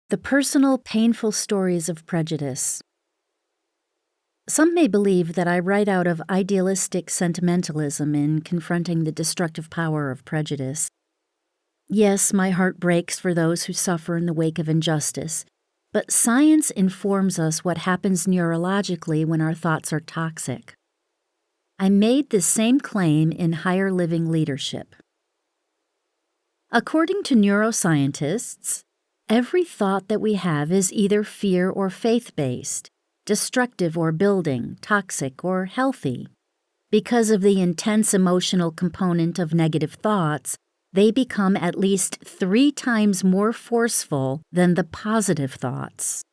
The personal, painful stories of prejudice. Some may believe that I write out of idealistic sentimentalism in confronting the destructive power of prejudice. Yes, my heart breaks for those who suffer in the wake of injustice, but science informs us what happens neurologically when our thoughts are toxic. I made this same claim in Higher Living Leadership. According to neuroscientists, every thought that we have is either fear or faith-based, destructive or building, toxic or healthy. Because of the intense emotional component of negative thoughts, they become at least 3 times more forceful than the positive thoughts.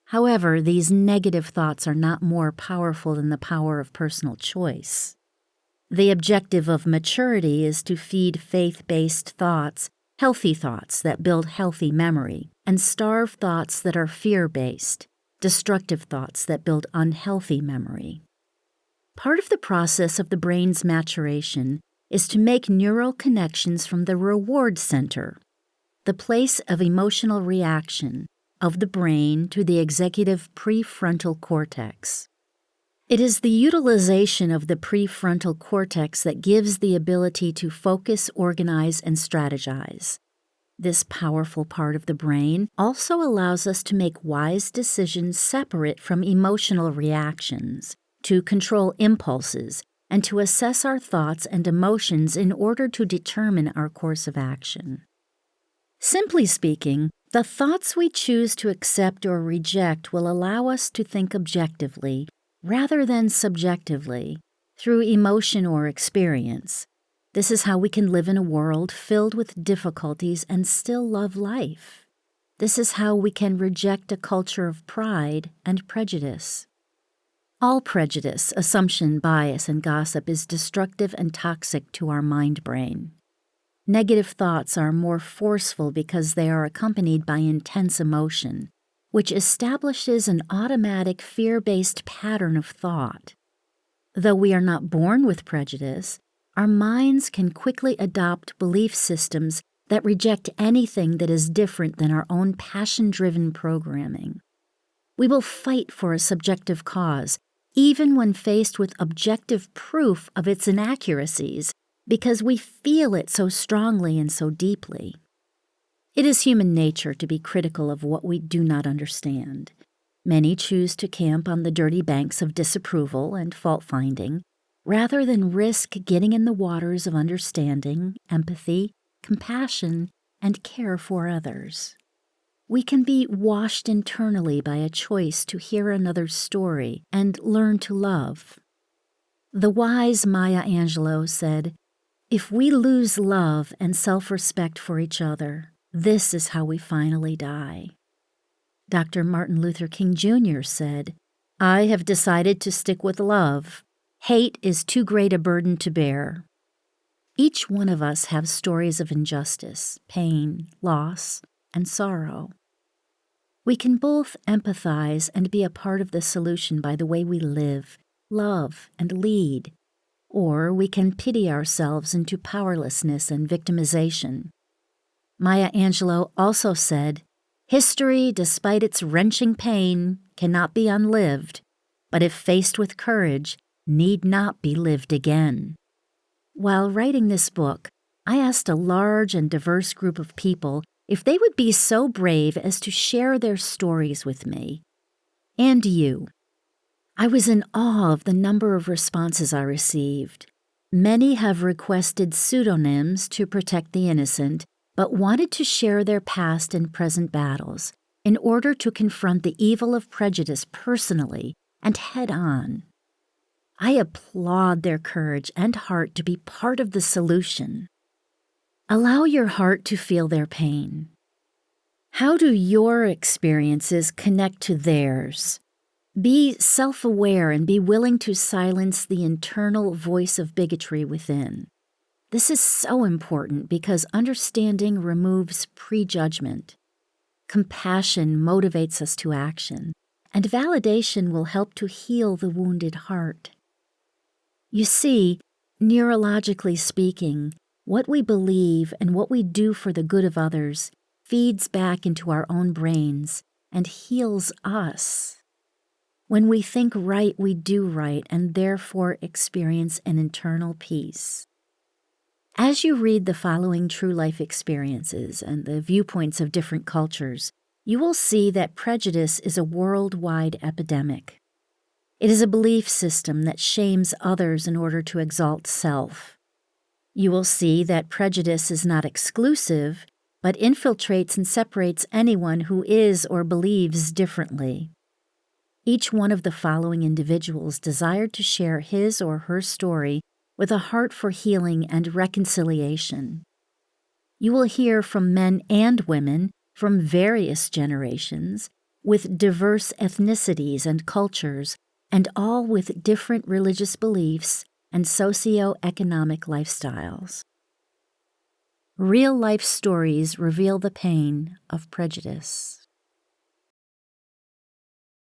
However, these negative thoughts are not more powerful than the power of personal choice. The objective of maturity is to feed faith-based thoughts, healthy thoughts that build healthy memory, and starve thoughts that are fear-based, destructive thoughts that build unhealthy memory. Part of the process of the brain's maturation is to make neural connections from the reward center, the place of emotional reaction, of the brain to the executive prefrontal cortex. It is the utilization of the prefrontal cortex that gives the ability to focus, organize, and strategize. This powerful part of the brain also allows us to make wise decisions separate from emotional reactions, to control impulses, and to assess our thoughts and emotions in order to determine our course of action. Simply speaking, the thoughts we choose to accept or reject will allow us to think objectively, rather than subjectively, through emotion or experience. This is how we can live in a world filled with difficulties and still love life. This is how we can reject a culture of pride and prejudice. All prejudice, assumption, bias, and gossip is destructive and toxic to our mind-brain. Negative thoughts are more forceful because they are accompanied by intense emotion, which establishes an automatic fear-based pattern of thought. Though we are not born with prejudice, our minds can quickly adopt belief systems that reject anything that is different than our own passion-driven programming. We will fight for a subjective cause, even when faced with objective proof of its inaccuracies, because we feel it so strongly and so deeply. It is human nature to be critical of what we do not understand. Many choose to camp on the dirty banks of disapproval and fault-finding, rather than risk getting in the waters of understanding, empathy, compassion, and care for others. We can be washed internally by a choice to hear another's story and learn to love. The wise Maya Angelou said, "If we lose love and self-respect for each other, this is how we finally die." Dr. Martin Luther King Jr. said, "I have decided to stick with love. Hate is too great a burden to bear." Each one of us have stories of injustice, pain, loss, and sorrow. We can both empathize and be a part of the solution by the way we live, love, and lead, or we can pity ourselves into powerlessness and victimization. Maya Angelou also said, "History, despite its wrenching pain, cannot be unlived, but if faced with courage, need not be lived again." While writing this book, I asked a large and diverse group of people if they would be so brave as to share their stories with me. And you. I was in awe of the number of responses I received. Many have requested pseudonyms to protect the innocent, but wanted to share their past and present battles in order to confront the evil of prejudice personally and head on. I applaud their courage and heart to be part of the solution. Allow your heart to feel their pain. How do your experiences connect to theirs? Be self-aware and be willing to silence the internal voice of bigotry within. This is so important because understanding removes prejudgment. Compassion motivates us to action, and validation will help to heal the wounded heart. You see, neurologically speaking, what we believe and what we do for the good of others feeds back into our own brains and heals us. When we think right, we do right, and therefore experience an internal peace. As you read the following true life experiences and the viewpoints of different cultures, you will see that prejudice is a worldwide epidemic. It is a belief system that shames others in order to exalt self. You will see that prejudice is not exclusive, but infiltrates and separates anyone who is or believes differently. Each one of the following individuals desired to share his or her story with a heart for healing and reconciliation. You will hear from men and women from various generations, with diverse ethnicities and cultures, and all with different religious beliefs and socio-economic lifestyles. Real-life stories reveal the pain of prejudice.